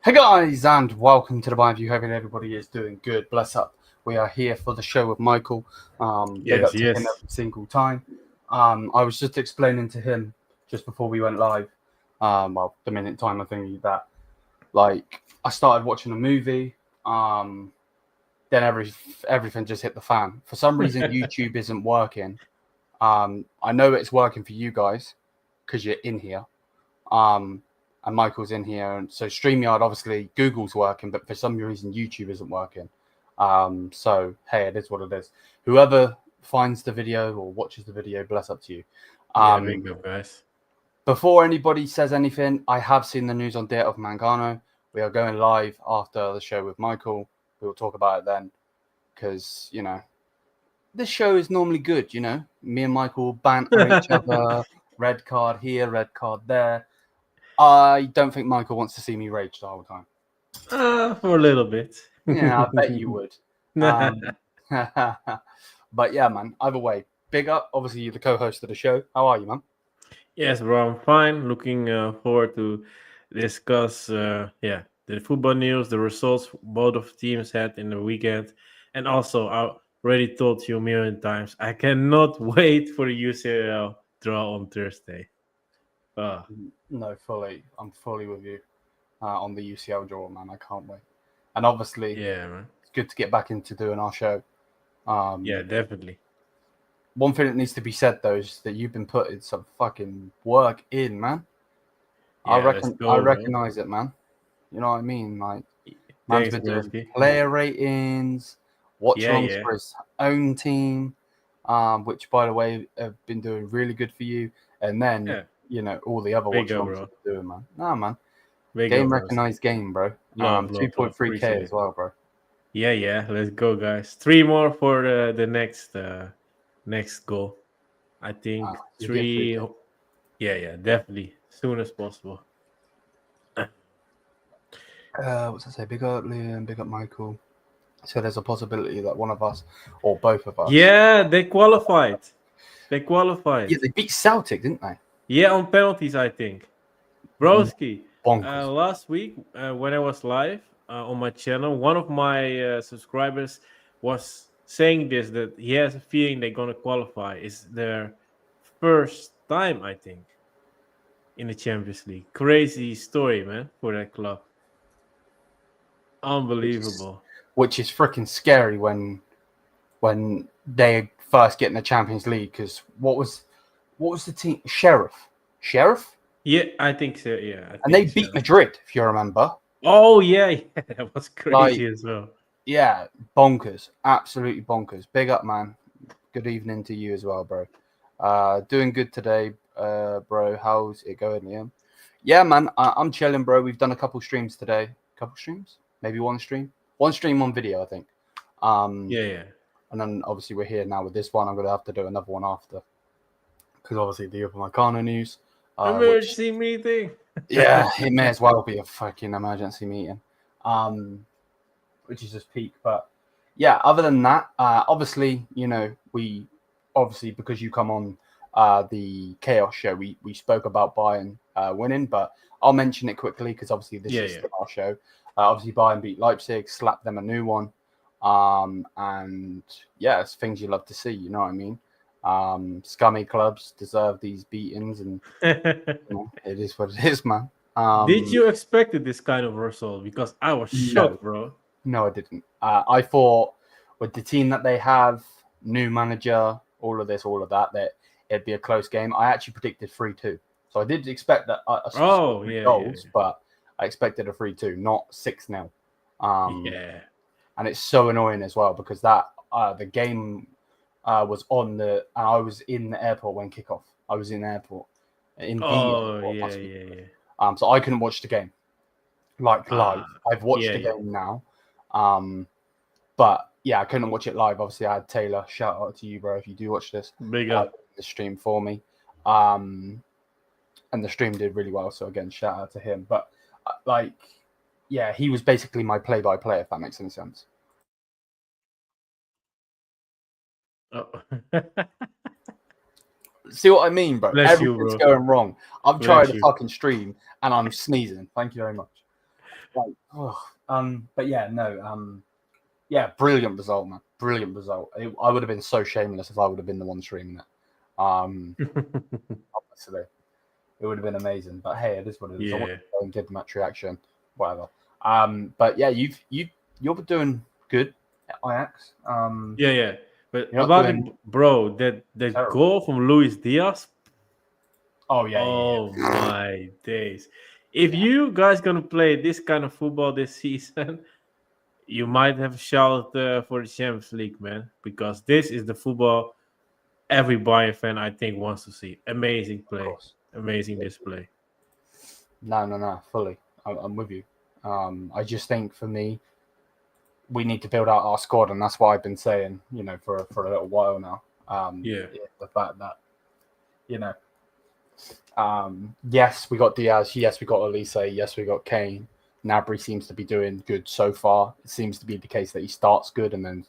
Hey guys, and welcome to the Bayern View. Hoping everybody is doing good. Bless up. We are here for the show with Michael. Big up to him every single time. I was just explaining to him just before we went live, well, the minute time I think that, like, I started watching a movie, then everything just hit the fan. For some reason, YouTube isn't working. I know it's working for you guys because you're in here. And Michael's in here, and so StreamYard, obviously, Google's working, but for some reason, YouTube isn't working. So, hey, it is what it is. Whoever finds the video or watches the video, bless up to you. Big up, guys. Before anybody says anything, I have seen the news on Death of McConnell. We are going live after the show with Michael. We will talk about it then, because, you know, this show is normally good, you know. Me and Michael banter each other, red card here, red card there. I don't think Michael wants to see me rage the whole time. For a little bit. Yeah, I bet you would. But yeah, man, either way, big up. Obviously, you're the co-host of the show. How are you, man? Yes, bro, I'm fine. Looking forward to discuss the football news, the results both of teams had in the weekend. And also, I already told you a million times, I cannot wait for the UCL draw on Thursday. No, fully. I'm fully with you on the UCL draw, man. I can't wait. And obviously, man, it's good to get back into doing our show. Yeah, definitely. One thing that needs to be said, though, is that you've been putting some fucking work in, man. Yeah, I recognize it, man. You know what I mean? Like, man's been doing player ratings, watch-alongs for his own team, which, by the way, have been doing really good for you. And then, you know, all the other watch-alongs are doing, man. Nah, man. Game recognized game, bro. 2.3K as well, bro. Yeah. Let's go, guys. 3 more for the next goal. I think 3. Yeah, definitely. Soon as possible. What's I say? Big up Liam, big up Michael. So there's a possibility that one of us or both of us. Yeah, they qualified. Yeah, they beat Celtic, didn't they? Yeah, on penalties, I think. Broski. Bonkers. Last week, when I was live on my channel, one of my subscribers was saying this, that he has a feeling they're going to qualify. It's their first time, I think, in the Champions League. Crazy story, man, for that club. Unbelievable. Which is freaking scary when they first get in the Champions League, because what was the team? Sheriff? Yeah, I think so. Yeah, and they beat Madrid, if you remember. Oh yeah, that was crazy as well. Yeah, bonkers, absolutely bonkers. Big up, man. Good evening to you as well, bro. Doing good today, bro. How's it going, Liam? Yeah, man, I'm chilling, bro. We've done a couple streams today. Maybe one stream. One stream on video, I think. Yeah. And then obviously we're here now with this one. I'm gonna have to do another one after, because obviously the McConnell news. Emergency meeting. Yeah, it may as well be a fucking emergency meeting, which is just peak. But yeah, other than that, obviously, you know, because you come on the Chaos show, we spoke about Bayern winning, but I'll mention it quickly because obviously this is still our show. Obviously, Bayern beat Leipzig, slapped them a new one, and yeah, it's things you love to see. You know what I mean? Scummy clubs deserve these beatings, and it is what it is, man. Did you expect this kind of result? Because I was shocked, bro. No, I didn't. I thought with the team that they have, new manager, all of that it'd be a close game. I actually predicted 3-2. So I did expect that goals, but I expected a 3-2, not 6-0. And it's so annoying as well because that the game was on I was in the airport when kickoff. I was in the airport. So I couldn't watch the game live. I've watched the game now. But yeah, I couldn't watch it live. Obviously, I had Taylor. Shout out to you, bro, if you do watch this. Big up. The stream for me. And the stream did really well. So again, shout out to him. But he was basically my play-by-play, if that makes any sense. Oh. See what I mean, bro? Everything's going wrong. I'm trying to fucking stream and I'm sneezing. Thank you very much. But yeah, no. Yeah, brilliant result, man. Brilliant result. I would have been so shameless if I would have been the one streaming it. Obviously, it would have been amazing. But hey, it is what it is. I want to give the match reaction, whatever. But yeah, you're doing good at Ajax. But about it, bro, that goal from Luis Diaz. Oh yeah. Oh my days! If you guys gonna play this kind of football this season, you might have a shout for the Champions League, man, because this is the football every Bayern fan I think wants to see. Amazing play, amazing display. No, fully. I'm with you. I just think for me, we need to build out our squad, and that's what I've been saying, for a little while now. The fact that, yes, we got Diaz, yes, we got Elise, yes, we got Kane. Gnabry seems to be doing good so far. It seems to be the case that he starts good and then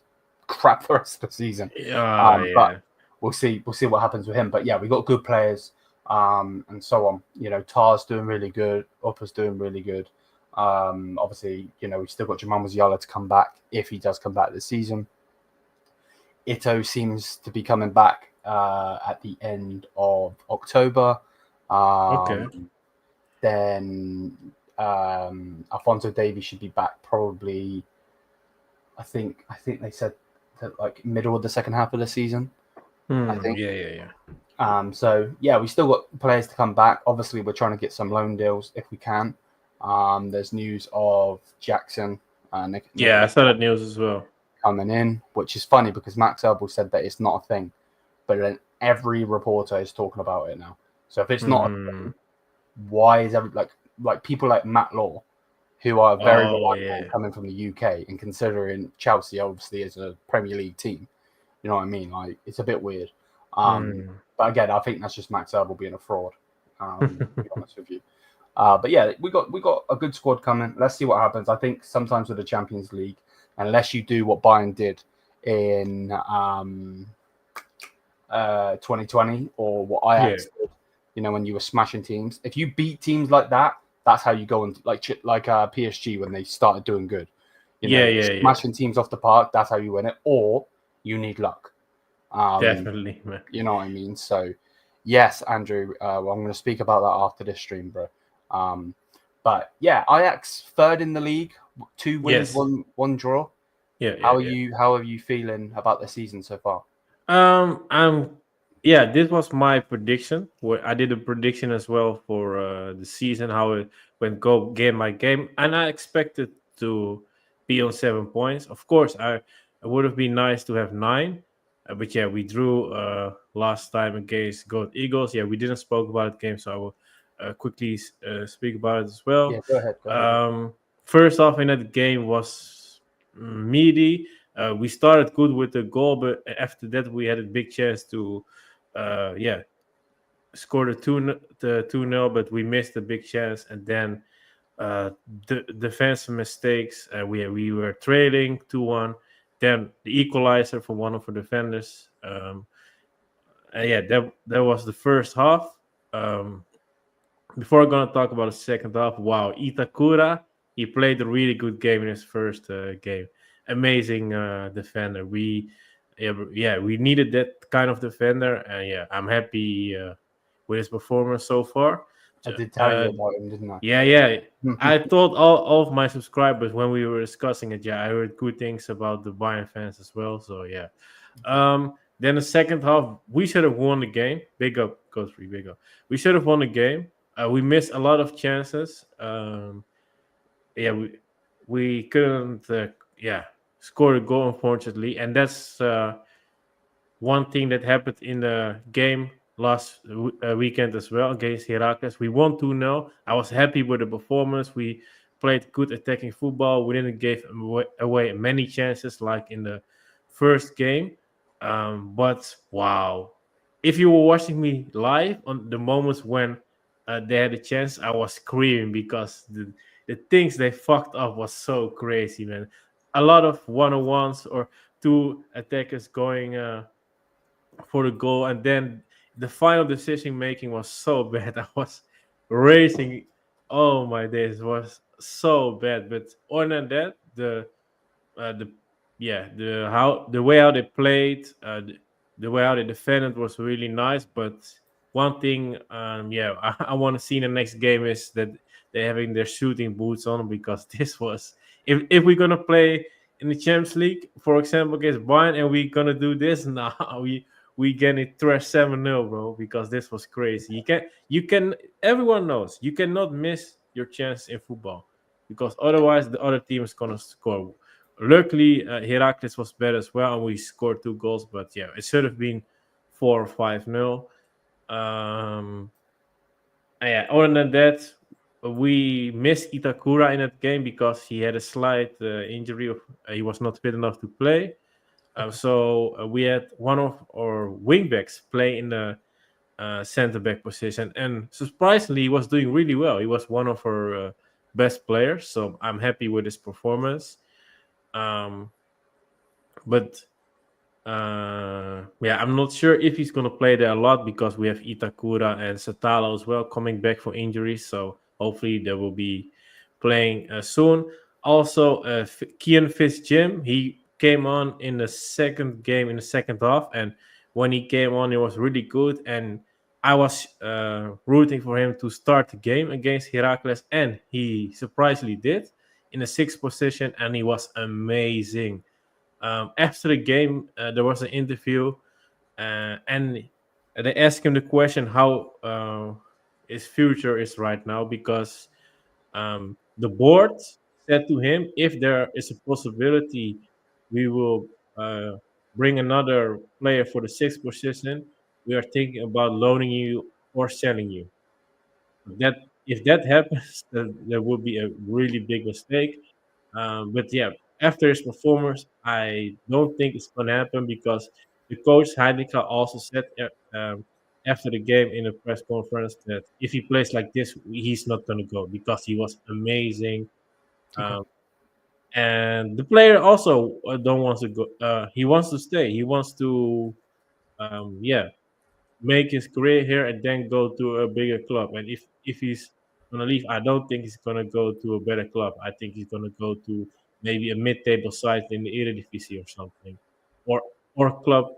crap the rest of the season. But we'll see what happens with him. But yeah, we got good players, and so on. Tar's doing really good. Upper's doing really good. Obviously, we've still got Jamal Musiala to come back if he does come back this season. Ito seems to be coming back at the end of October. Then Alphonso Davies should be back probably. I think they said that like middle of the second half of the season. I think. So yeah, we still got players to come back. Obviously, we're trying to get some loan deals if we can. There's news of Jackson. I saw that news as well. Coming in, which is funny because Max Erbel said that it's not a thing, but then every reporter is talking about it now. So if it's not a thing, why is like people like Matt Law, who are very reliable coming from the UK, and considering Chelsea obviously is a Premier League team, you know what I mean? Like it's a bit weird. But again, I think that's just Max Erbel being a fraud. To be honest with you. But yeah, we got a good squad coming. Let's see what happens. I think sometimes with the Champions League, unless you do what Bayern did in 2020 or what Ajax did, when you were smashing teams. If you beat teams like that, that's how you go and like PSG when they started doing good. Smashing teams off the park. That's how you win it. Or you need luck. Definitely, man. You know what I mean? So yes, Andrew. I'm going to speak about that after this stream, bro. But yeah, Ajax third in the league, 2 wins, one draw. How are you feeling about the season so far? This was my prediction. I did a prediction as well for the season, how it went go game by game, and I expected to be on 7 points. Of course, it would have been nice to have 9, but yeah, we drew last time against Gold Eagles. Yeah, we didn't spoke about the game, so I will quickly speak about it as well. Yeah, go ahead. First off, in that game was meaty. We started good with the goal, but after that we had a big chance to score the 2-0, but we missed a big chance, and then the defensive mistakes. We were trailing 2-1. Then the equalizer for one of the defenders. That was the first half. Before I'm gonna talk about the second half, wow, Itakura, he played a really good game in his first game. Amazing defender. We yeah, we needed that kind of defender, and yeah, I'm happy with his performance so far. I did tell you about him, didn't I? Yeah. I told all of my subscribers when we were discussing it. Yeah, I heard good things about the Bayern fans as well. So yeah. Then the second half, we should have won the game. Big up, Coach Free, big up. We should have won the game. We missed a lot of chances. Yeah, we couldn't. Score a goal unfortunately, and that's one thing that happened in the game last weekend as well against Heracles. We won 2-0. I was happy with the performance. We played good attacking football. We didn't give away many chances like in the first game. But wow, if you were watching me live on the moments when they had a chance, I was screaming because the things they fucked up was so crazy, man. A lot of one-on-ones or two attackers going for the goal, and then the final decision making was so bad. I was racing. Oh my days, it was so bad. But other than that, the yeah the way how they played, the way how they defended was really nice. But one thing, I want to see in the next game is that they're having their shooting boots on, because this was, if we're gonna play in the Champions League, for example, against Bayern, and we're gonna do this, now we getting thrashed 7-0, bro, because this was crazy. You can everyone knows you cannot miss your chance in football, because otherwise the other team is gonna score. Luckily, Heracles was better as well, and we scored 2 goals. But yeah, it should have been 4 or 5-0. Yeah, other than that, we missed Itakura in that game because he had a slight injury. He was not fit enough to play. So we had one of our wingbacks play in the center back position, and surprisingly, he was doing really well. He was one of our best players, so I'm happy with his performance. But I'm not sure if he's going to play there a lot, because we have Itakura and Satalo as well coming back for injuries. So hopefully they will be playing soon. Also, Kian Jim, he came on in the second game in the second half, and when he came on, he was really good. And I was rooting for him to start the game against Heracles, and he surprisingly did in the sixth position, and he was amazing. After the game, there was an interview, and they asked him the question how his future is right now, because the board said to him, if there is a possibility, we will bring another player for the sixth position. We are thinking about loaning you or selling you. That if that happens, then there will be a really big mistake. But yeah, after his performance, I don't think it's gonna happen, because the coach Heineken also said after the game in a press conference that if he plays like this, he's not gonna go, because he was amazing. Okay. And the player also don't want to go. He wants to stay. He wants to, make his career here and then go to a bigger club. And if he's gonna leave, I don't think he's gonna go to a better club. I think he's gonna go to maybe a mid-table side in the Eredivisie or something, or a club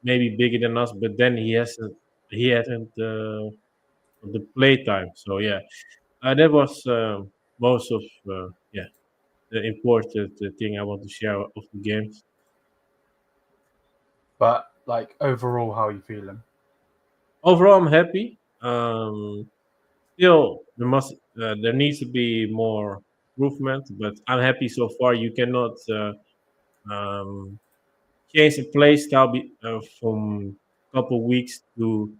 maybe bigger than us. But then he hasn't the play time. So yeah, that was most of the important thing I want to share of the games. But like overall, how are you feeling? Overall, I'm happy. Still, there needs to be more improvement, but I'm happy so far. You cannot um, change the play style from couple weeks to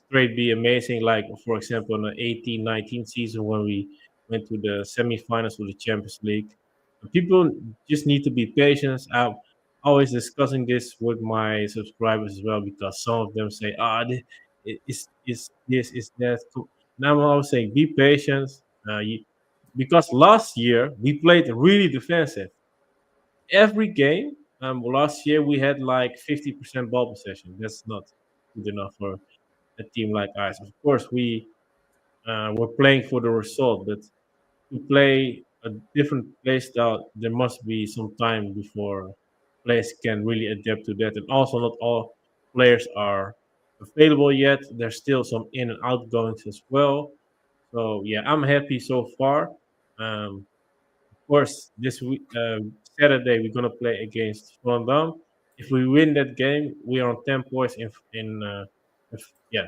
straight be amazing. Like for example, in the 18-19 season when we went to the semifinals of the Champions League, people just need to be patient. I'm always discussing this with my subscribers as well, because some of them say, is this is that. And I'm always saying, be patient. Because last year we played really defensive. Every game last year we had like 50% ball possession. That's not good enough for a team like us. Of course, we were playing for the result, but to play a different play style, there must be some time before. players can really adapt to that. And also, not all players are available yet. There's still some in and outgoings as well. So yeah, I'm happy so far. Of course, this week Saturday we're gonna play against Volendam. If we win that game, we are on 10 points yeah,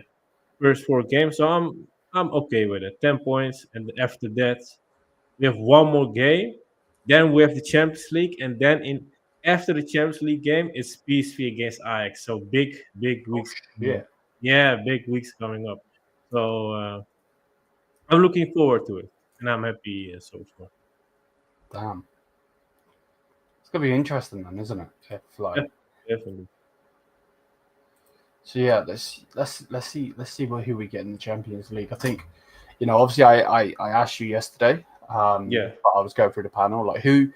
first 4 games. So I'm okay with it. 10 points, and after that we have one more game. Then we have the Champions League, and then in after the Champions League game, it's PSV against Ajax. So big Oh weeks coming shit! up. Yeah, big weeks coming up. So I'm looking forward to it, and I'm happy so far. Damn, it's gonna be interesting then, isn't it? If, like, Definitely. so yeah, let's see who we get in the Champions League. I think, obviously I asked you yesterday. Yeah. But I was going through the panel, like who.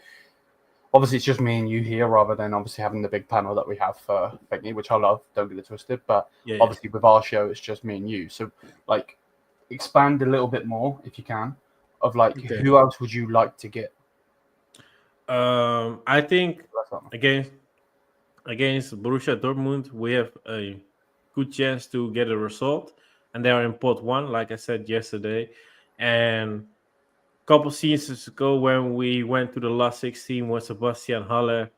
Obviously, it's just me and you here, rather than obviously having the big panel that we have for Becky, which I love. Don't get it twisted, but Yeah. obviously with our show, it's just me and you. So, like, expand a little bit more if you can, of like Okay. who else would you like to get? I think against Borussia Dortmund, we have a good chance to get a result, and they are in pot one, like I said yesterday. And a couple seasons ago, when we went to the last 16 with Sebastian Haller,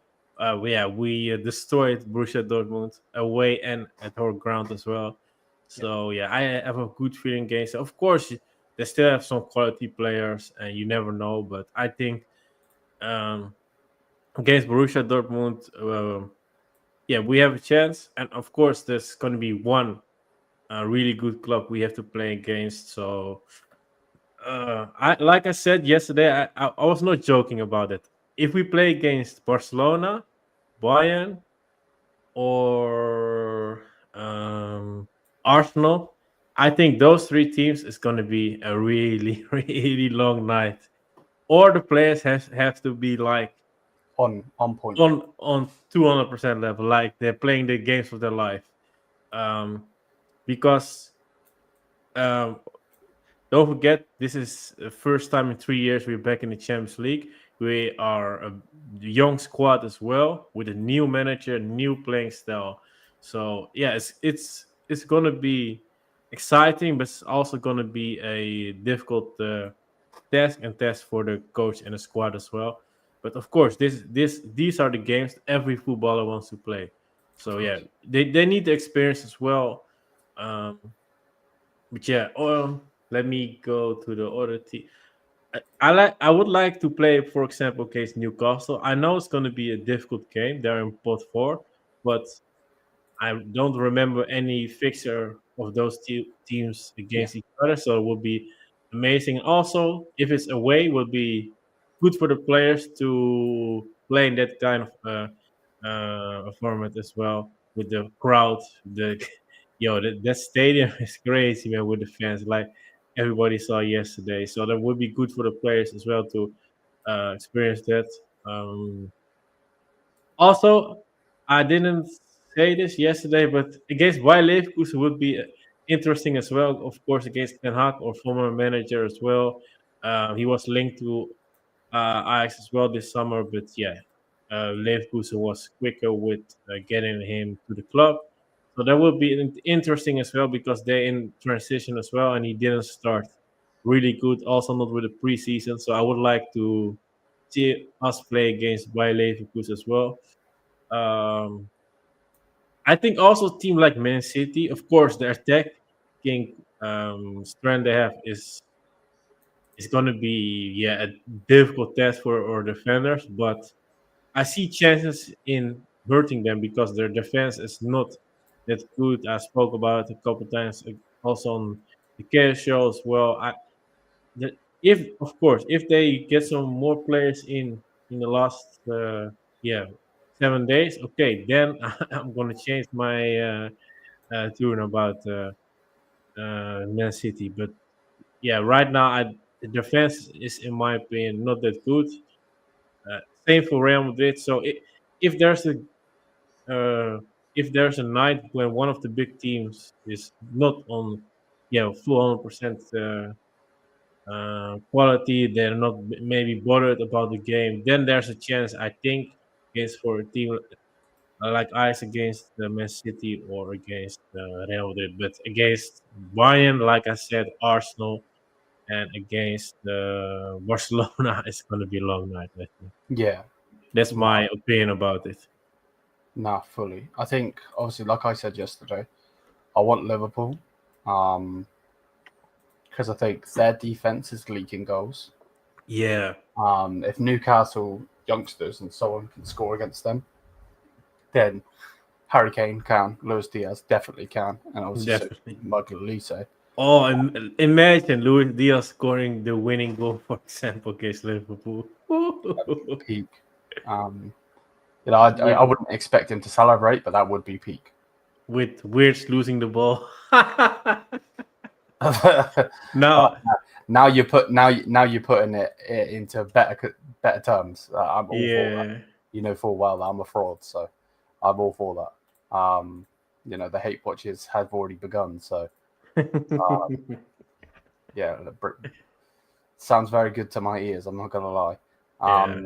we destroyed Borussia Dortmund away and at our ground as well. So yeah, I have a good feeling against it. Of course, they still have some quality players, and you never know. But I think um, against Borussia Dortmund, yeah, we have a chance. And of course, there's going to be one really good club we have to play against. So, I like I said yesterday, I was not joking about it. If we play against Barcelona, Bayern, or Arsenal, I think those three teams is going to be a really, really long night. Or the players have to be like On point. on 200% level, like they're playing the games of their life. Because um, don't forget, this is the first time in 3 years we're back in the Champions League. We are a young squad as well, with a new manager, new playing style. So yeah, it's gonna be exciting, but it's also gonna be a difficult test for the coach and the squad as well. But of course, these are the games every footballer wants to play. So yeah, they need the experience as well. Um, but yeah, let me go to the other team. I would like to play, for example, against Newcastle. I know it's going to be a difficult game. They're in pot four, but I don't remember any fixture of those teams against each other. So it would be amazing. Also, if it's away, would be good for the players to play in that kind of format as well, with the crowd. The that stadium is crazy, man, with the fans. Like everybody saw yesterday. So that would be good for the players as well to experience that. Um, Also, I didn't say this yesterday, but against Bayer Leverkusen would be interesting as well. Of course, against Ten Hag, or former manager as well. He was linked to Ajax as well this summer, but yeah, Leverkusen was quicker with getting him to the club. So that would be interesting as well, because they're in transition as well, and he didn't start really good. Also, not with the preseason. So I would like to see us play against Bayer Leverkusen as well. Um, I think also team like Man City, of course, the attacking strength they have is going to be a difficult test for our defenders, but I see chances in hurting them because their defense is not that good. I spoke about it a couple times, also on the care show as well. If of course, if they get some more players in the last yeah 7 days, okay, then I'm gonna change my tune about Man City. But yeah, right now the defense is, in my opinion, not that good. Same for Real Madrid. So if there's a uh, if there's a night when one of the big teams is not on full 100% quality, they're not maybe bothered about the game, then there's a chance, I think, against for a team like Ajax against the Man City or against Real Madrid, but against Bayern, like I said, Arsenal, and against Barcelona, it's going to be a long night. I think Yeah. that's No, my opinion about it. no, fully. I think obviously, like I said yesterday, I want Liverpool, because I think their defense is leaking goals. Yeah, If Newcastle youngsters and so on can score against them, then Harry Kane can, Luis Diaz definitely can, and obviously so definitely. Michael Elise. Oh, imagine Luis Diaz scoring the winning goal, for example, against Liverpool. Peak. I with wouldn't expect him to celebrate, but that would be peak. with Wirtz losing the ball. Oh, Now, now you're putting it into better terms. I'm all for that. yeah. You know full well that I'm a fraud, so I'm all for that. The hate watches have already begun. So yeah, sounds very good to my ears. I'm not gonna lie. Yeah.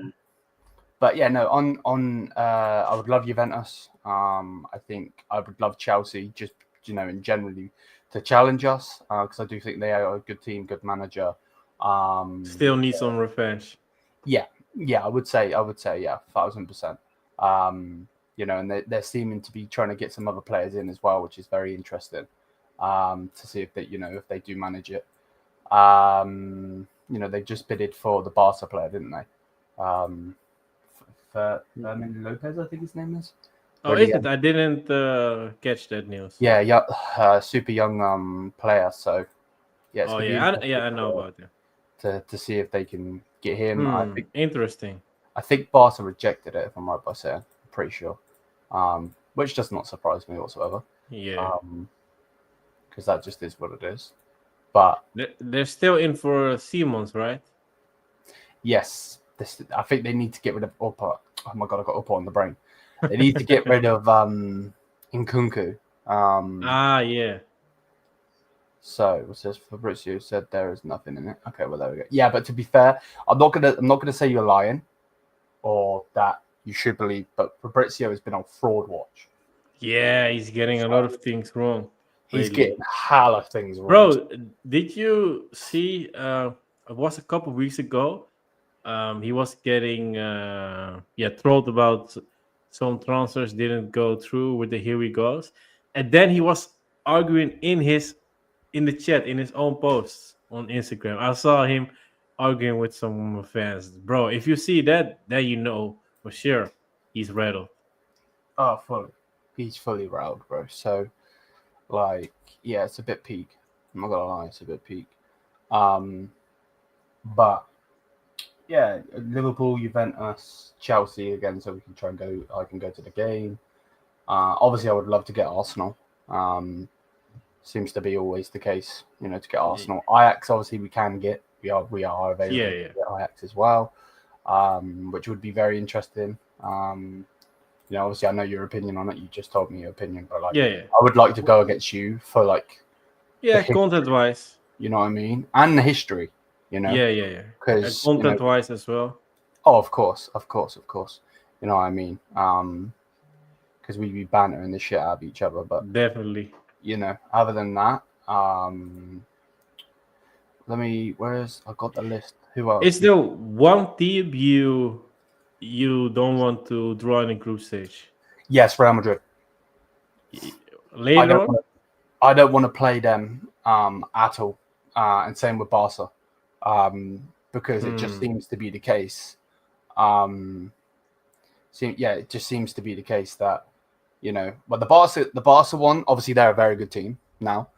But yeah, no. I would love Juventus. I think I would love Chelsea. Just in generally to challenge us, because I do think they are a good team, good manager. Still need some revenge. Yeah, I would say, yeah, 1,000%. And they're seeming to be trying to get some other players in as well, which is very interesting. To see if if they do manage it. They just bidded for the Barca player, didn't they? Fermin Lopez, I think his name is. Oh, is it? I didn't catch that news. Yeah, super young player. So yeah, it's Oh gonna be yeah, I know about it. to see if they can get him. I Interesting. think Barca rejected it, if I'm right by saying. I'm pretty sure. Which does not surprise me whatsoever. Yeah. Because that just is what it is. But they're still in for Simons, right? yes, I think they need to get rid of Upper. Oh my god, I got Upper on the brain. They need to get rid of Nkunku. Yeah. So it says Fabrizio said there is nothing in it. Okay, well there we go. Yeah, but to be fair, I'm not gonna say you're lying or that you should believe, but Fabrizio has been on fraud watch. Yeah, he's getting a lot of things wrong. He's lately. getting hella things wrong. Bro, did you see? It was a couple weeks ago. He was getting trolled about some transfers didn't go through with the here we goes, and then he was arguing in the chat in his own posts on Instagram. I saw him arguing with some fans. Bro, if you see that, then you know for sure he's rattled. Oh, fully. He's fully riled, bro. So, yeah, it's a bit peak. I'm not gonna lie, it's a bit peak. But yeah, Liverpool, Juventus, Chelsea again, so we can try and go. I can go to the game. Obviously, I would love to get Arsenal. Seems to be always the case, to get Arsenal. Ajax, obviously, we can get. We are available to get Ajax as well, which would be very interesting. Obviously, I know your opinion on it. You just told me your opinion, but I would like to go against you for content-wise. You know what I mean, and the history. Yeah. Because content-wise as well. Oh, of course. You know what I mean? Because we'd be bantering the shit out of each other, but definitely. Other than that, I got the list. Who else? Is there one team you don't want to draw in a group stage? Yes, Real Madrid. Later on? I don't want to play them at all. And same with Barca. Because it just seems to be the case. It just seems to be the case that, but the Barca one, obviously they're a very good team now.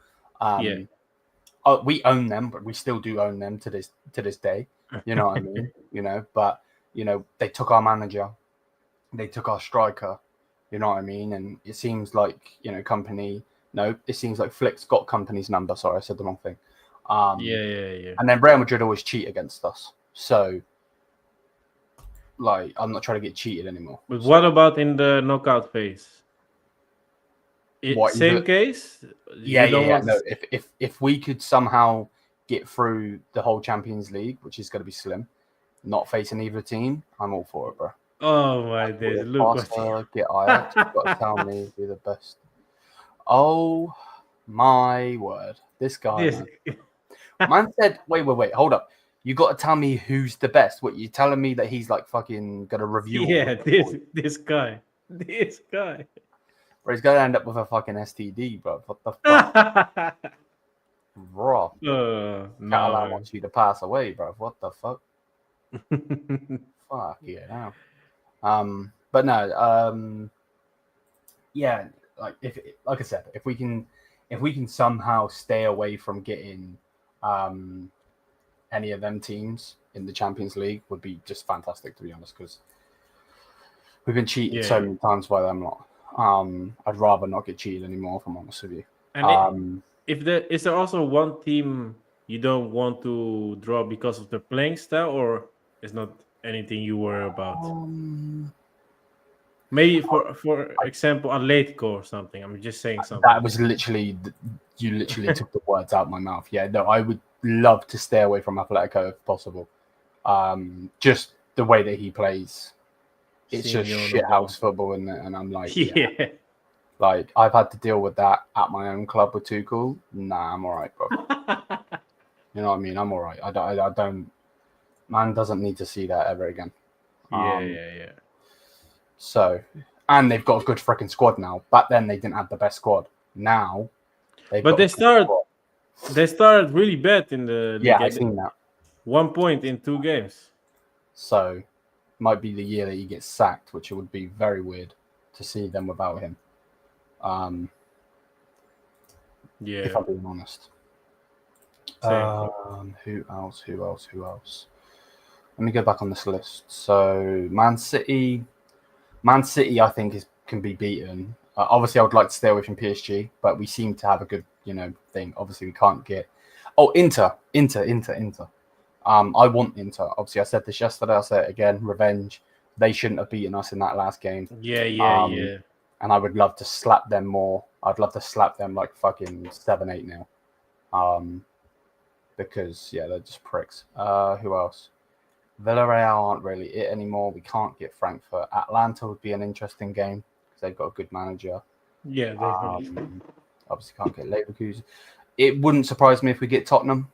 We own them, but we still do own them to this day. You know what I mean? But they took our manager, they took our striker. You know what I mean? And it seems like Company. No, it seems like Flick's got Company's number. Sorry, I said the wrong thing. Yeah. And then Real Madrid always cheat against us. So, I'm not trying to get cheated anymore. But what about in the knockout phase? Same case? Yeah. No, if we could somehow get through the whole Champions League, which is going to be slim, not facing either team, I'm all for it, bro. Oh my days! Look what. Barca get Ajax. You've got to tell me who the best. Oh my word! This guy, This. man said, wait, hold up. You got to tell me who's the best. What, you telling me that he's like fucking gonna review? Yeah, this guy. Or he's gonna end up with a fucking STD, bro. What the fuck, bro? No. Catalan wants you to pass away, bro. What the fuck? Fuck yeah, now. But no, yeah, like I said, if we can somehow stay away from getting any of them teams in the Champions League, would be just fantastic, to be honest, because we've been cheated so many times by them lot. I'd rather not get cheated anymore, if I'm honest with you. And is there also one team you don't want to draw because of the playing style, or is not anything you worry about? Maybe for example, Atletico or something. I'm just saying something. That was literally you literally took the words out of my mouth. Yeah, no, I would love to stay away from Atletico if possible. Just the way that he plays, it's just shithouse football, isn't it? And I'm like, yeah. Like, I've had to deal with that at my own club with Tuchel. Nah, I'm all right, bro. You know what I mean? I'm all right. I don't. Man doesn't need to see that ever again. Yeah. So, and they've got a good freaking squad now. Back then, they didn't have the best squad. Now, they started really bad in the league. Yeah, I've seen that. 1 point in 2 games. So, might be the year that he gets sacked, which would be very weird to see them without him. If I'm being honest. Who else? Let me go back on this list. So, Man City, I think can be beaten. Obviously, I would like to stay away from PSG, but we seem to have a good, thing. Obviously, we can't get. Oh, Inter. I want Inter. Obviously, I said this yesterday. I'll say it again. Revenge. They shouldn't have beaten us in that last game. Yeah. And I would love to slap them more. I'd love to slap them like fucking 7-8 0. Because they're just pricks. Who else? Villarreal aren't really it anymore. We can't get Frankfurt. Atlanta would be an interesting game because they've got a good manager. Yeah, definitely. Obviously can't get Leverkusen. It wouldn't surprise me if we get Tottenham.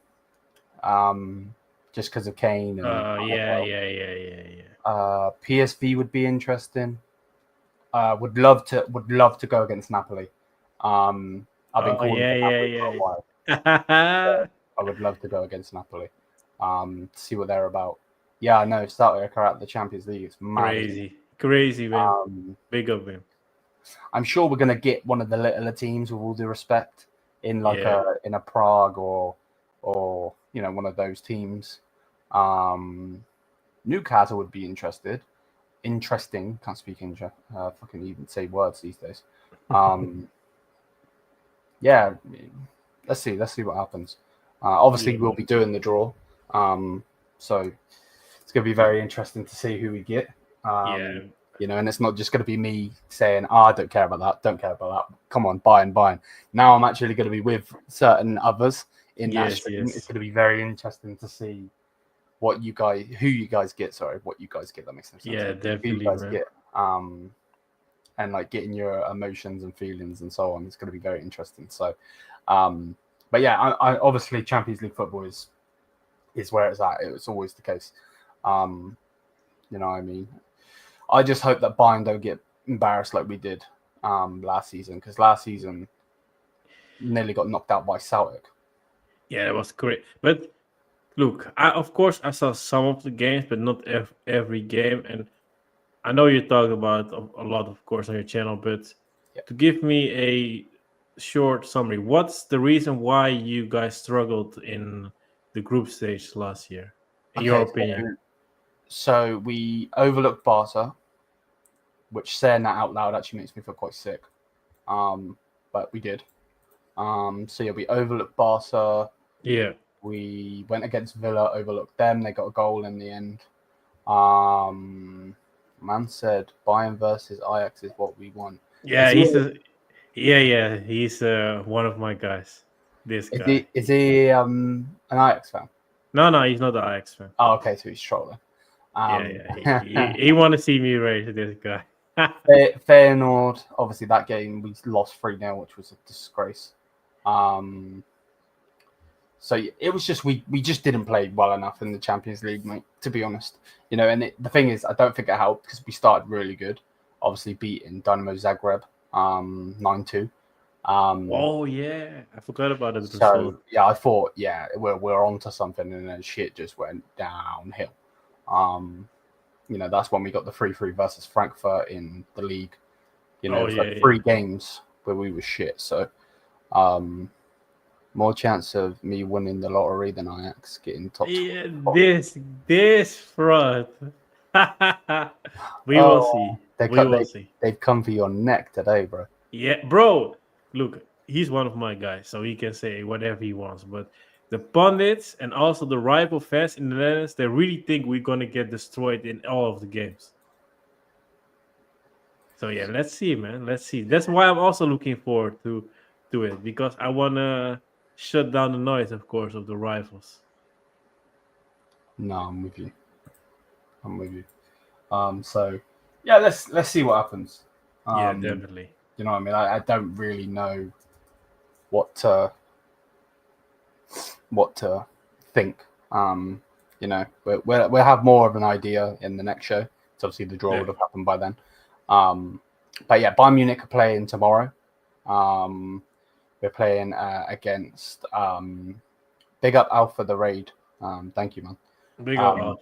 Just because of Kane. Yeah. PSV would be interesting. Would love to go against Napoli. I've been calling for Napoli for a while. I would love to go against Napoli. See what they're about. Yeah, I know. Celtic are at the Champions League. It's mad. Crazy, man. Big of him. I'm sure we're gonna get one of the littler teams, with all due respect, in a Prague or one of those teams. Newcastle would be interesting. Can't speak fucking even say words these days. Yeah, let's see what happens. Obviously, we'll be doing the draw, so it's going to be very interesting to see who we get. And it's not just going to be me saying, I don't care about that. Come on, Bayern. Now I'm actually going to be with certain others in that stream. It's going to be very interesting to see who you guys get. That makes sense. Yeah, definitely. Who you guys get, and like getting your emotions and feelings and so on. It's going to be very interesting. So, but yeah, I obviously Champions League football is where it's at. It's always the case. You know what I mean? I just hope that Bayern don't get embarrassed like we did last season, because last season nearly got knocked out by Celtic. Yeah, that was great. But look, I saw some of the games, but not every game. And I know you talk about a lot, of course, on your channel, but to give me a short summary, what's the reason why you guys struggled in the group stage last year, in your opinion? So we overlooked Barca, which saying that out loud actually makes me feel quite sick. But we did. We overlooked Barca. Yeah. We went against Villa, overlooked them. They got a goal in the end. Man said Bayern versus Ajax is what we want. Yeah, he's one of my guys. This guy. Is he an Ajax fan? No, he's not an Ajax fan. Oh, okay, so he's trolling. He want to see me race this guy. Feyenoord, obviously that game we lost 3-0, which was a disgrace. So it was just we just didn't play well enough in the Champions League, mate. To be honest, And the thing is, I don't think it helped because we started really good. Obviously, beating Dynamo Zagreb 9-2. Oh yeah, I forgot about it. So yeah, I thought we're onto something, and then shit just went downhill. That's when we got the 3-3 versus Frankfurt in the league. Three games where we were shit. So. More chance of me winning the lottery than Ajax getting top. Yeah, this fraud. We will see. We will see. They've come for your neck today, bro. Yeah, bro. Look, he's one of my guys, so he can say whatever he wants. But the pundits and also the rival fans in the Netherlands, they really think we're gonna get destroyed in all of the games. So yeah, let's see, man. Let's see. That's why I'm also looking forward to it, because I wanna shut down the noise, of course, of the rivals. No, I'm with you. So yeah, let's see what happens. Yeah, definitely. You know what I mean? I don't really know what to think. We'll have more of an idea in the next show. So obviously the draw would have happened by then. But yeah, Bayern Munich are playing tomorrow. We're playing against Big Up Alpha the Raid. Thank you, man. Big up.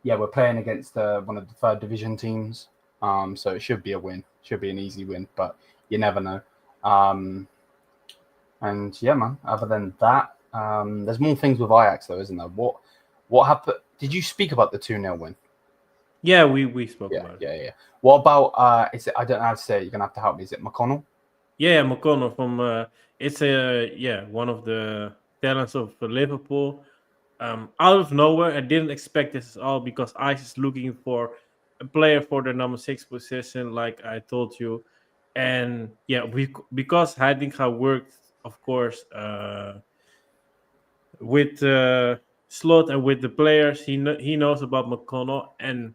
Yeah, we're playing against one of the third division teams. So it should be a win. Should be an easy win, but you never know. And yeah, man. Other than that, there's more things with Ajax though, isn't there? What happened? Did you speak about the 2-0 win? Yeah, we spoke about it. Yeah. What about is it? I don't know how to say it. You're gonna have to help me. Is it McConnell? Yeah, McConnell from it's one of the talents of Liverpool. Out of nowhere, I didn't expect this at all, because Ajax is looking for a player for the number 6 position, like I told you. And yeah, because Heidinga worked, of course, with Slot and with the players, he knows about McConnell. And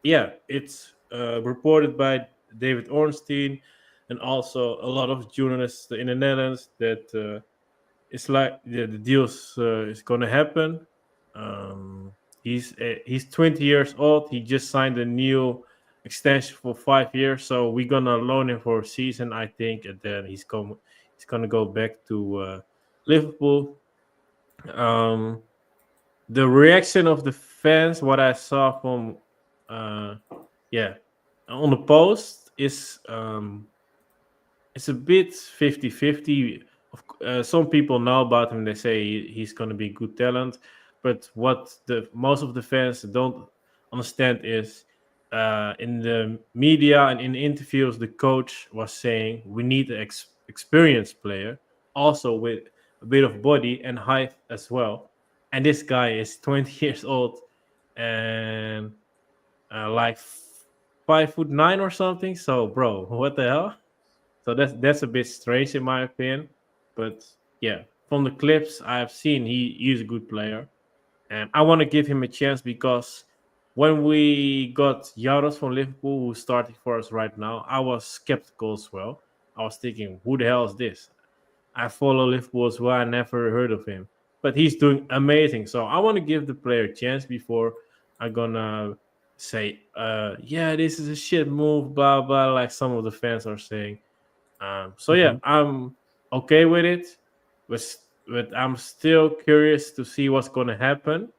yeah, it's reported by David Ornstein and also a lot of journalists in the Netherlands that it's like the deals is going to happen. He's 20 years old. He just signed a new extension for 5 years, so we're gonna loan him for a season, I think, and then he's gonna go back to Liverpool. The reaction of the fans, what I saw from on the post is it's a bit 50-50. Some people know about him. They say he's going to be good talent. But what most of the fans don't understand is in the media and in interviews, the coach was saying we need an experienced player, also with a bit of body and height as well. And this guy is 20 years old and like 5'9" or something. So, bro, what the hell? So that's a bit strange in my opinion. But yeah, from the clips I've seen, he's a good player. And I want to give him a chance, because when we got Jaros from Liverpool, who's starting for us right now, I was skeptical as well. I was thinking, who the hell is this? I follow Liverpool as well. I never heard of him. But he's doing amazing. So I want to give the player a chance before I'm going to say, this is a shit move, blah, blah, like some of the fans are saying. I'm okay with it. But I'm still curious to see what's going to happen,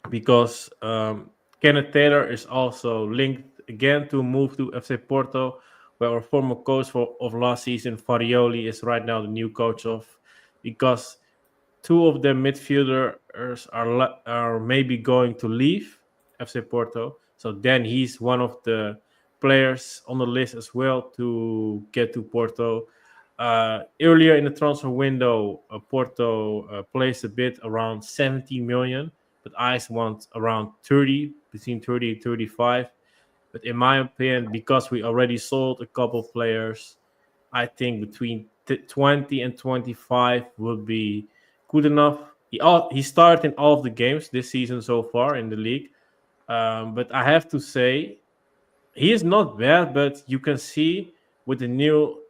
because Kenneth Taylor is also linked again to move to FC Porto, where our former coach of last season, Farioli, is right now the new coach of, because two of the midfielders are maybe going to leave FC Porto. So then he's one of the players on the list as well to get to Porto. Earlier in the transfer window, Porto placed a bid around 70 million, but Ajax wants around 30, between 30 and 35. But in my opinion, because we already sold a couple of players, I think between 20 and 25 would be good enough. he started in all of the games this season so far in the league. But I have to say, he is not bad, but you can see with the new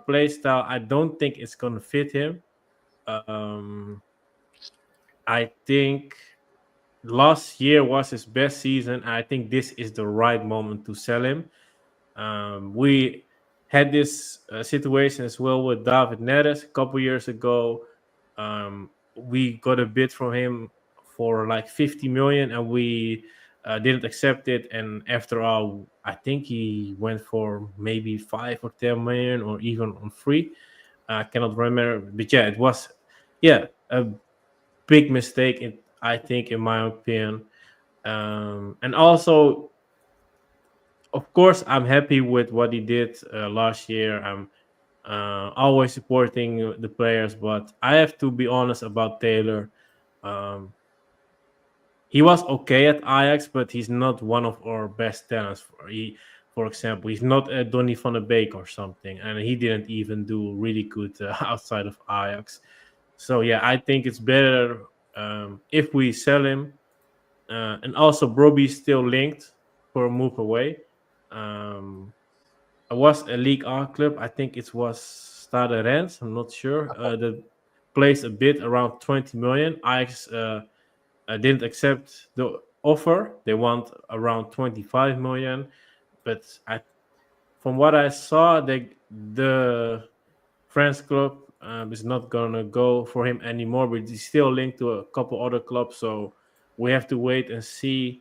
play style, I don't think it's going to fit him. Um, I think last year was his best season. I think this is the right moment to sell him. We had this situation as well with David Neres a couple years ago. We got a bid from him for like 50 million, and we didn't accept it. And after all, I think he went for maybe 5 or 10 million, or even on free. I cannot remember, but yeah, it was a big mistake. I think, in my opinion, and also, of course, I'm happy with what he did last year. I'm always supporting the players, but I have to be honest about Taylor. Um, he was okay at Ajax, but he's not one of our best talents. For example, he's not a Donny van de Beek or something, and he didn't even do really good outside of Ajax. So yeah, I think it's better if we sell him. And also, Broby is still linked for a move away. Um, it was a League R club. I think it was Stade Rennes. I'm not sure. That placed a bid around 20 million. Ajax didn't accept the offer. They want around 25 million. But from what I saw, the France club is not gonna go for him anymore. But he's still linked to a couple other clubs. So we have to wait and see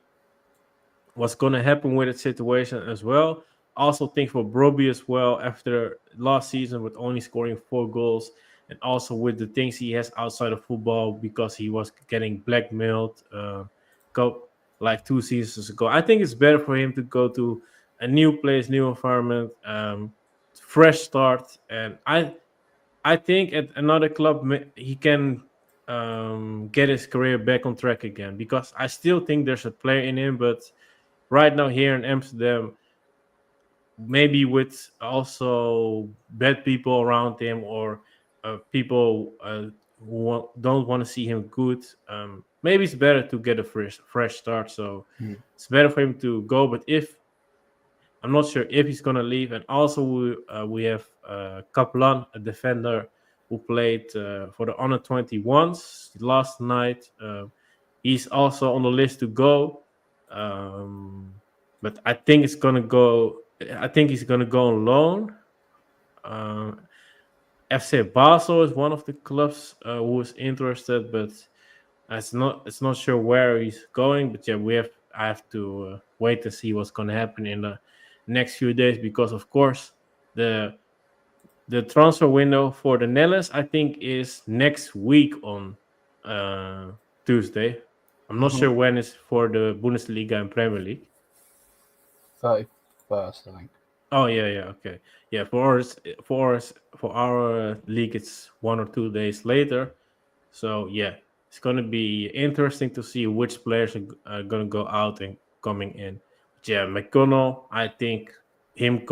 what's going to happen with that situation as well. Also think for Broby as well, after last season with only scoring 4 goals, and also with the things he has outside of football, because he was getting blackmailed like 2 seasons ago. I think it's better for him to go to a new place, new environment, fresh start. And I think at another club he can get his career back on track again, because I still think there's a player in him. But right now here in Amsterdam, maybe with also bad people around him, or people who don't want to see him good, maybe it's better to get a fresh start. So it's better for him to go. But I'm not sure if he's gonna leave. And also we have Kaplan, a defender who played for the under 21s last night. He's also on the list to go. But I think it's gonna go. I think he's gonna go on loan. FC Basel is one of the clubs who is interested, but it's not sure where he's going. But yeah, I have to wait to see what's gonna happen in the next few days, because of course the transfer window for the Netherlands, I think, is next week on Tuesday. I'm not sure when it's for the Bundesliga and Premier League. 31st, I think. Oh yeah, okay, yeah. For our league, it's 1 or 2 days later. So yeah, it's gonna be interesting to see which players are gonna go out and coming in. But yeah, McConnell, I think him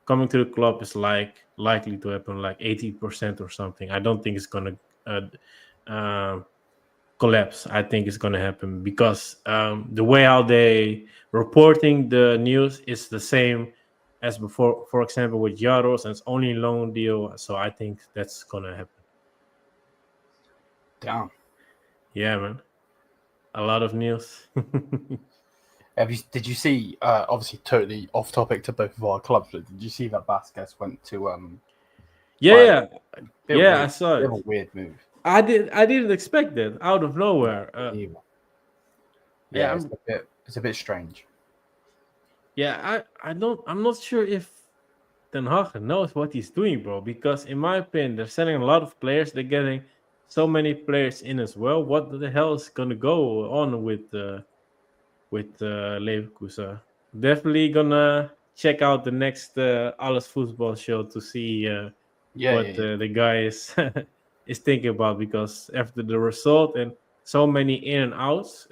coming to the club is likely to happen, like 80% or something. I don't think it's gonna collapse. I think it's gonna happen, because the way how they reporting the news is the same as before. For example, with Jaros, and it's only a loan deal. So I think that's gonna happen. Damn. Yeah, man. A lot of news. Did you see? Obviously, totally off topic to both of our clubs, but did you see that Vasquez went to? Yeah, I saw it. Bit of a weird move. I didn't expect that out of nowhere. It's a bit strange. Yeah, I'm not sure if Ten Hag knows what he's doing, bro. Because in my opinion, they're selling a lot of players. They're getting so many players in as well. What the hell is gonna go on with Leverkusen? Definitely gonna check out the next Alles Football show to see the guy is is thinking about, because after the result and so many in and outs,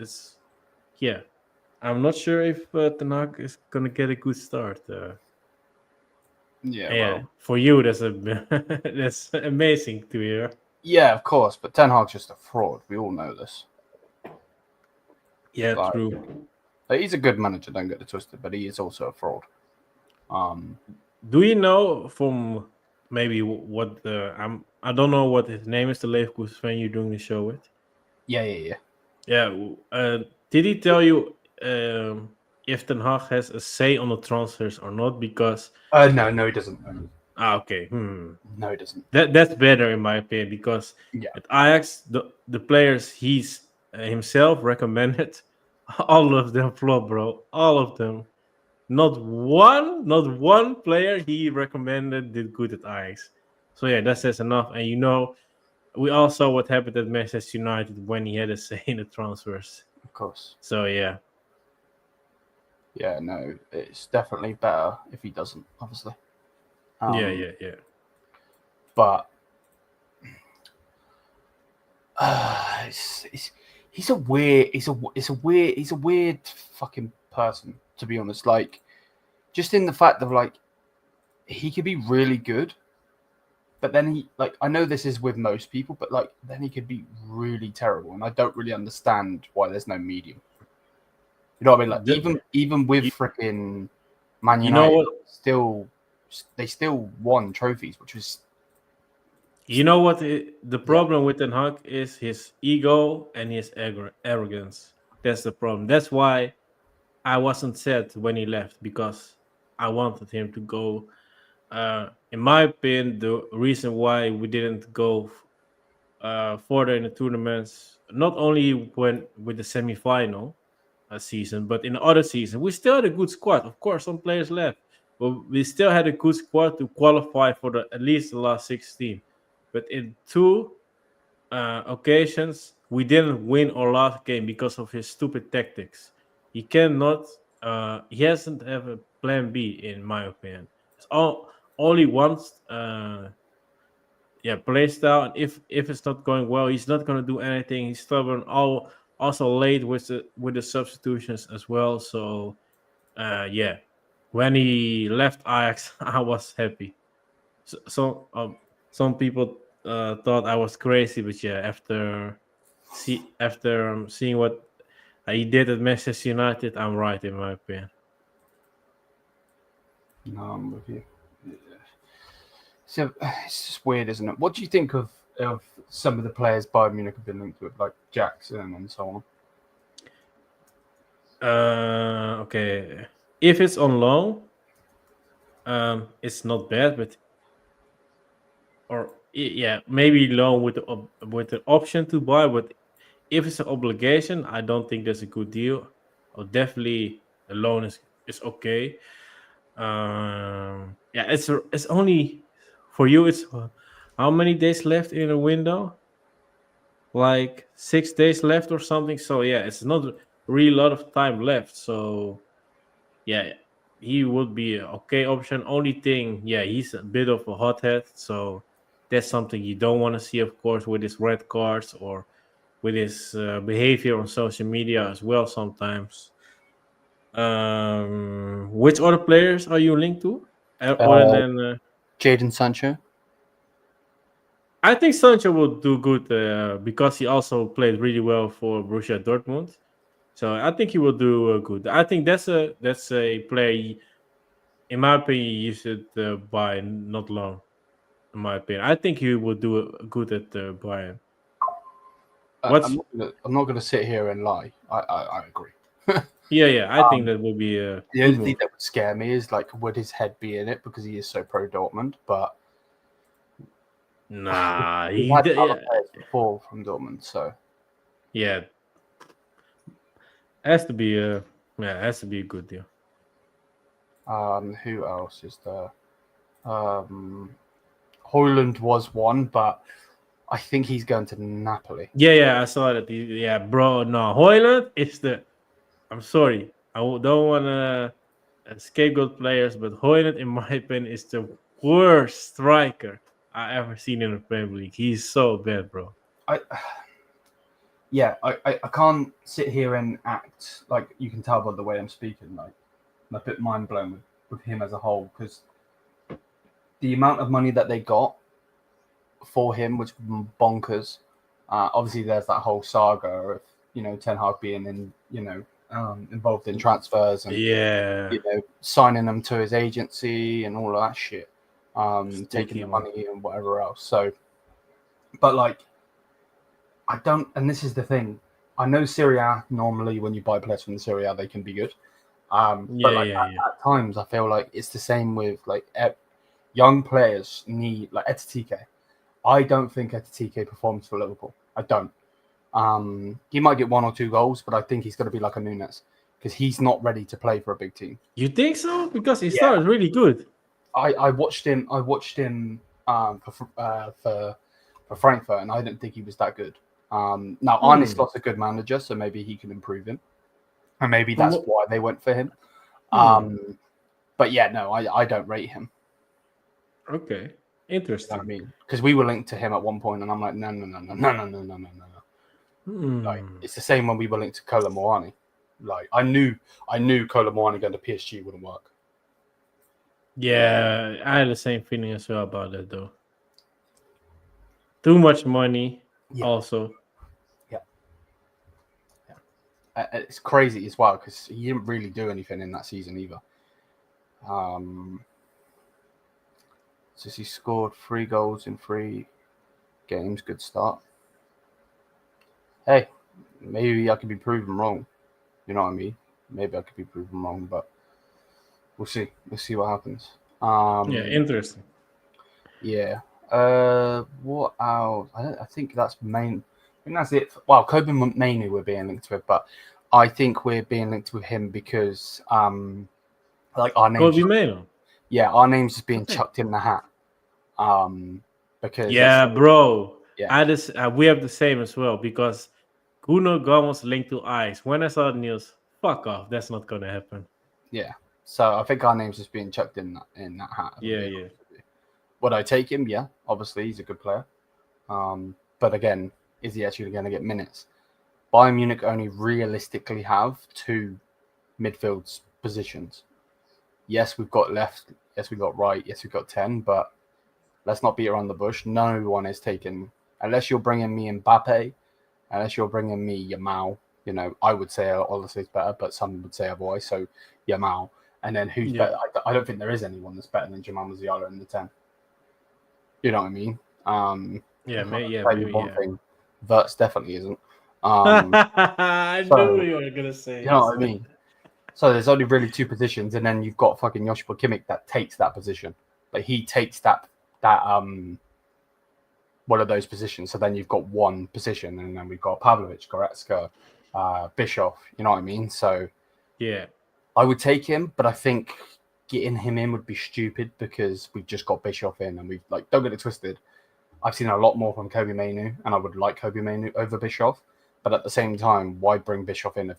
I'm not sure if Ten Hag is gonna get a good start. Well, for you, that's that's amazing to hear. Yeah, of course, but Ten Hag's just a fraud. We all know this. Yeah, true. He's a good manager, don't get it twisted, but he is also a fraud. Do you know from maybe what I don't know what his name is, the Leverkusen fan you're doing the show with? Yeah. Did he tell you if Ten Hag has a say on the transfers or not? Because no, he doesn't. Okay. No, he doesn't. That's better in my opinion, because at Ajax, the players he's himself recommended, all of them flop, bro. All of them. Not one player he recommended did good at Ajax. So yeah, that says enough. And we all saw what happened at Manchester United when he had a say in the transfers. Of course. So yeah. Yeah, no, it's definitely better if he doesn't, obviously. Yeah. But he's a weird fucking person, to be honest. Like, just in the fact of like, he could be really good, but then I know this is with most people, but like then he could be really terrible, and I don't really understand why there's no medium. You know what I mean? Like even with freaking Man United, they still won trophies, which was. You know what the problem with Ten Hag is? His ego and his arrogance. That's the problem. That's why I wasn't sad when he left, because I wanted him to go. In my opinion, the reason why we didn't go further in the tournaments, not only with the semi-final season, but in the other season, we still had a good squad. Of course, some players left, but we still had a good squad to qualify for at least the last 16. But in two occasions, we didn't win our last game because of his stupid tactics. He cannot. He hasn't have a plan B, in my opinion. It's only once. Play style. And if it's not going well, he's not going to do anything. He's stubborn. Also late with the substitutions as well. So, when he left Ajax, I was happy. Some people thought I was crazy, but yeah, after seeing what he did at Manchester United, I'm right in my opinion. No, I'm with you. So it's just weird, isn't it? What do you think of some of the players Bayern Munich have been linked with, like Jackson and so on? Okay, if it's on loan, it's not bad, but maybe loan with the option to buy. But if it's an obligation, I don't think that's a good deal. Or definitely a loan is okay. It's only for you. It's how many days left in a window? Like 6 days left or something. So yeah, it's not really a lot of time left. So yeah, he would be an okay option. Only thing, he's a bit of a hothead. So that's something you don't want to see, of course, with his red cards or with his behavior on social media as well sometimes. Which other players are you linked to? Other than Jadon Sancho? I think Sancho will do good because he also played really well for Borussia Dortmund. So I think he will do good. I think that's a player, in my opinion, you should buy not long. In my opinion, I think he will do good at Bayern. I'm not going to sit here and lie. I agree. I think that would be the only thing that would scare me is like, would his head be in it because he is so pro Dortmund? But nah, he had other players before from Dortmund, so has to be a good deal. Who else is there? Højlund was one, but I think he's going to Napoli. Yeah, I saw that. Yeah, bro. No, Højlund is I'm sorry, I don't want to scapegoat players, but Højlund, in my opinion, is the worst striker I ever seen in the Premier League. He's so bad, bro. I can't sit here and act like you can tell by the way I'm speaking. Like, I'm a bit mind blown with him as a whole, because the amount of money that they got for him was bonkers. Obviously, there's that whole saga of Ten Hag being involved in transfers and signing them to his agency and all of that shit, taking the money and whatever else. So, but like, I don't, and this is the thing. I know Serie A, normally when you buy players from the Serie A, they can be good. But at times I feel like it's the same with like young players need like Etitike. I don't think Etitike performs for Liverpool. I don't. He might get 1 or 2 goals, but I think he's going to be like a Nunes because he's not ready to play for a big team. You think so? Because he started really good. I watched him. For Frankfurt, and I didn't think he was that good. Now Arne Slot's a good manager, so maybe he can improve him, and maybe that's why they went for him. But yeah, no, I don't rate him. Okay, interesting. You know what I mean, because we were linked to him at one point, and I'm like, no. Like it's the same when we were linked to Kolo Muani. Like I knew Kolo Muani going to PSG wouldn't work. Yeah, I had the same feeling as well about that, though. Too much money, also. Yeah. It's crazy as well because he didn't really do anything in that season either. So he scored 3 goals in 3 games. Good start. Hey, maybe I could be proven wrong. You know what I mean? Maybe I could be proven wrong, but we'll see. We'll see what happens. Interesting. Yeah. What else? I think that's main. I think that's it. Well, Kobe mainly we're being linked with, but I think we're being linked with him because like our names. Kobe Mainoo. Yeah, our names just being chucked in the hat. Because bro. Yeah. We have the same as well because Kuno Gomez linked to Ajax. When I saw the news, fuck off. That's not gonna happen. Yeah. So I think our name's just being chucked in that hat. Yeah. Would I take him? Yeah, obviously he's a good player. But again, is he actually going to get minutes? Bayern Munich only realistically have 2 midfield positions. Yes, we've got left. Yes, we've got right. Yes, we've got 10. But let's not beat around the bush. No one is taken unless you're bringing me Mbappe, unless you're bringing me Yamal. I would say obviously it's better, but some would say otherwise. So Yamal, and then who's better? I don't think there is anyone that's better than Jamal Musiala in the 10. You know what I mean? Maybe. Thing. Verts definitely isn't. I knew what you were gonna say. You know what I mean? So there's only really 2 positions, and then you've got fucking Joshua Kimmich that takes that position. Like he takes that one of those positions. So then you've got 1 position, and then we've got Pavlovic, Goretzka, Bischoff. You know what I mean? So yeah, I would take him, but I think getting him in would be stupid because we've just got Bischoff in, and we've don't get it twisted. I've seen a lot more from Kobe Mainoo, and I would like Kobe Mainoo over Bischoff. But at the same time, why bring Bischoff in?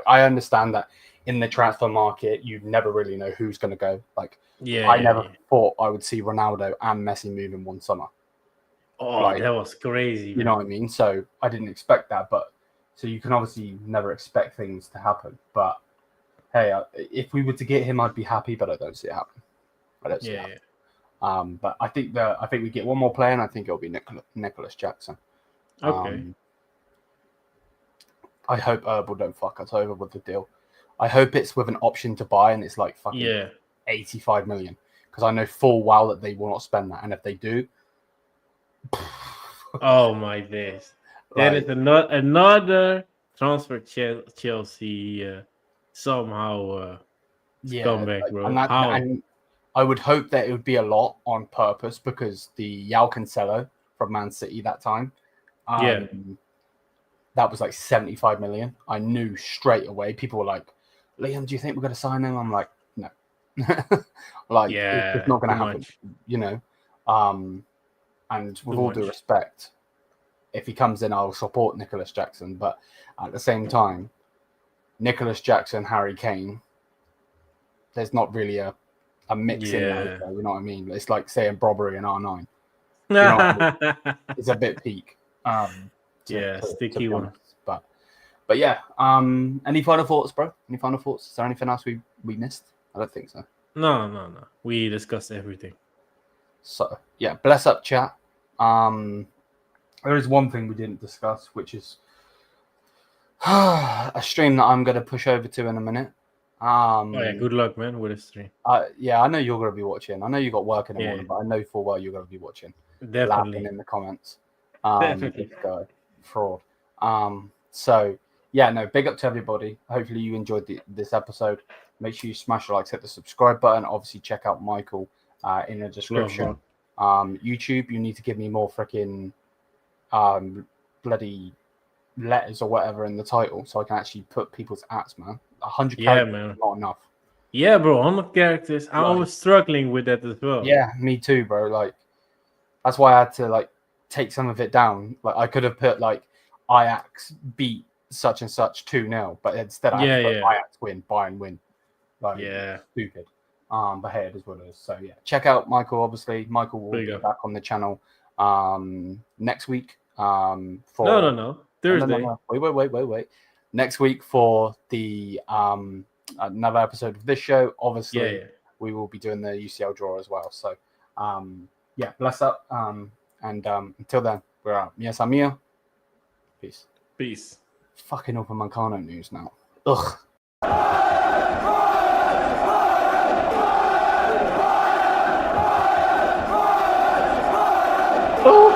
I understand that in the transfer market, you never really know who's going to go. I never thought I would see Ronaldo and Messi move in one summer. Oh, that was crazy. You know what I mean? So I didn't expect that. But so you can obviously never expect things to happen. But hey, if we were to get him, I'd be happy. But I don't see it happen. I don't see it happen. But I think we get one more player, and I think it'll be Nicholas Jackson. Okay. I hope Herbal don't fuck us over with the deal. I hope it's with an option to buy, and it's like fucking 85 million. Because I know full well that they will not spend that, and if they do, oh my days, that is another transfer Chelsea somehow come back, bro. And I would hope that it would be a lot on purpose because the João Cancelo from Man City that time, that was like 75 million. I knew straight away. People were like, Liam, do you think we're going to sign him? I'm like, no. It's not going to happen, and with all due respect, if he comes in, I'll support Nicholas Jackson. But at the same time, Nicholas Jackson, Harry Kane, there's not really a mix in there. You know what I mean? It's like saying Brobbery and R9. You know what I mean? It's a bit peak. Sticky one. But yeah. Any final thoughts, bro? Any final thoughts? Is there anything else we missed? I don't think so. No. We discussed everything. So yeah, bless up, chat. There is one thing we didn't discuss, which is a stream that I'm going to push over to in a minute. Good luck, man, with the stream. Yeah, I know you're going to be watching. I know you got work in the Yeah. morning, but I know full well you're going to be watching. Definitely. Laughing in the comments. Definitely. This guy, fraud. So yeah, no, big up to everybody. Hopefully you enjoyed this episode. Make sure you smash the likes, hit the subscribe button. Obviously check out Michael in the description. YouTube, you need to give me more freaking bloody letters or whatever in the title so I can actually put people's ats, man. 100 characters man. is not enough. Yeah, bro, 100 characters. I was struggling with that as well. Yeah, me too, bro. Like, that's why I had to like take some of it down. Like, I could have put like Ajax beat such and such 2-0, but instead I had to put Ajax win, Bayern win. Like, stupid. But hey, it is what it is. So yeah, check out Michael. Obviously, Michael will be back on the channel next week. For no. Thursday. No. Wait. Next week for the another episode of this show. Obviously, we will be doing the UCL draw as well. So yeah, bless up. And until then, we're out. Yes, I'm here. Peace. Fucking open McConnell news now. Ugh. Oh!